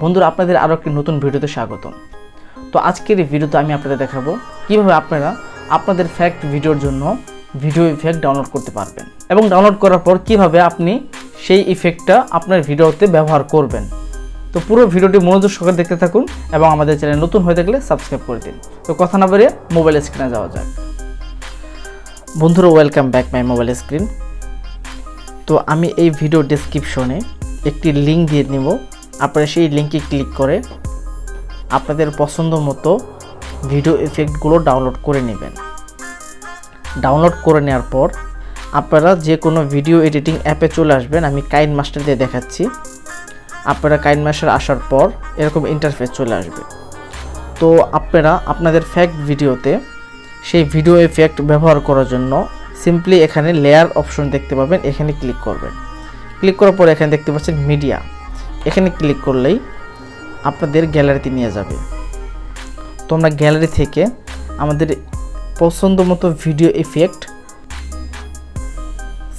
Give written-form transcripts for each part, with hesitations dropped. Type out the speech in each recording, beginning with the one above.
বন্ধুরা, আপনাদের আরও একটি নতুন ভিডিওতে স্বাগতম। তো আজকের এই ভিডিওতে আমি আপনাদের দেখাবো কিভাবে আপনারা আপনাদের ফ্যাক্ট ভিডিওর জন্য ভিডিও ইফেক্ট ডাউনলোড করতে পারবেন এবং ডাউনলোড করার পর কিভাবে আপনি সেই ইফেক্টটা আপনার ভিডিওতে ব্যবহার করবেন। তো পুরো ভিডিওটি মনোযোগ সহকারে দেখতে থাকুন এবং আমাদের চ্যানেল নতুন হয়ে থাকলে সাবস্ক্রাইব করে দিন। তো কথা না বাড়িয়ে মোবাইল স্ক্রিনে যাওয়া যাক। বন্ধুরা, welcome back my mobile screen. তো আমি এই ভিডিও ডেসক্রিপশনে একটি লিঙ্ক দিয়ে নেব। আপনারা সেই লিঙ্কে ক্লিক করে আপনাদের পছন্দ মতো ভিডিও ইফেক্টগুলো ডাউনলোড করে নেবেন। ডাউনলোড করে নেওয়ার পর আপনারা যে কোনো ভিডিও এডিটিং অ্যাপে চলে আসবেন। আমি কাইন মাস্টার দিয়ে দেখাচ্ছি। আপনারা কাইন মাস্টার আসার পর এরকম ইন্টারফেস চলে আসবে। তো আপনারা আপনাদের ফ্যাক্ট ভিডিওতে সেই ভিডিও ইফেক্ট ব্যবহার করার জন্য সিম্পলি এখানে লেয়ার অপশন দেখতে পাবেন, এখানে ক্লিক করবেন। ক্লিক করার পর এখানে দেখতে পাচ্ছেন মিডিয়া, এখানে ক্লিক করলেই আপনাদের গ্যালারিতে নিয়ে যাবে। তো আমরা গ্যালারি থেকে আমাদের পছন্দ মতো ভিডিও ইফেক্ট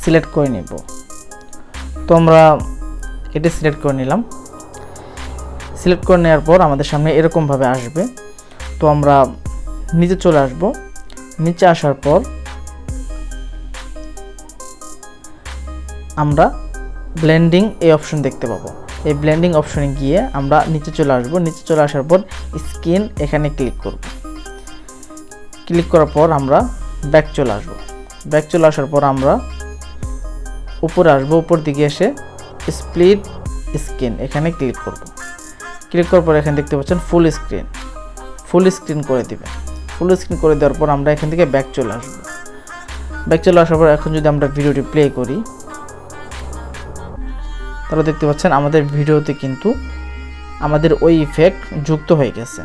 সিলেক্ট করে নেব। তো আমরা এটা সিলেক্ট করে নিলাম। সিলেক্ট করে নেওয়ার পর আমাদের সামনে এরকমভাবে আসবে। তো আমরা নিচে চলে আসব। নিচে আসার পর আমরা ব্লেন্ডিং এই অপশন দেখতে পাবো। এই ব্লেন্ডিং অপশনে গিয়ে আমরা নিচে চলে আসব। নিচে চলে আসার পর স্ক্রিন এখানে ক্লিক করব। ক্লিক করার পর আমরা ব্যাক চলে আসব। ব্যাক চলে আসার পর আমরা উপরে আসবো। উপর দিকে এসে স্প্লিট স্ক্রিন এখানে ক্লিক করব। ক্লিক করার পর এখানে দেখতে পাচ্ছেন ফুল স্ক্রিন করে দিবেন। ফুল স্ক্রিন করে দেওয়ার পর আমরা এখান থেকে ব্যাক চলে আসব। ব্যাক চলে আসার পর এখন যদি আমরা ভিডিওটি প্লে করি তাহলে দেখতে পাচ্ছেন আমাদের ভিডিওতে কিন্তু আমাদের ওই ইফেক্ট যুক্ত হয়ে গেছে।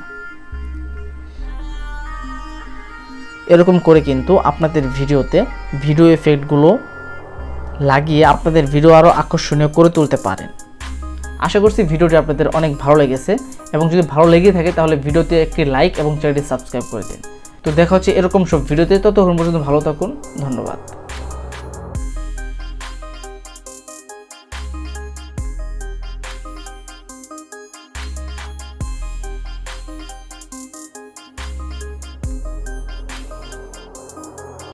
এরকম করে কিন্তু আপনাদের ভিডিওতে ভিডিও ইফেক্টগুলো লাগিয়ে আপনাদের ভিডিও আরও আকর্ষণীয় করে তুলতে পারেন। আশা করছি ভিডিওটি আপনাদের অনেক ভালো লেগেছে এবং যদি ভালো লেগে থাকে তাহলে ভিডিওতে একটি লাইক এবং চ্যানেলটি সাবস্ক্রাইব করে দিন। তো দেখা হচ্ছে এরকম সব ভিডিওতে। ততক্ষণ পর্যন্ত ভালো থাকুন। ধন্যবাদ।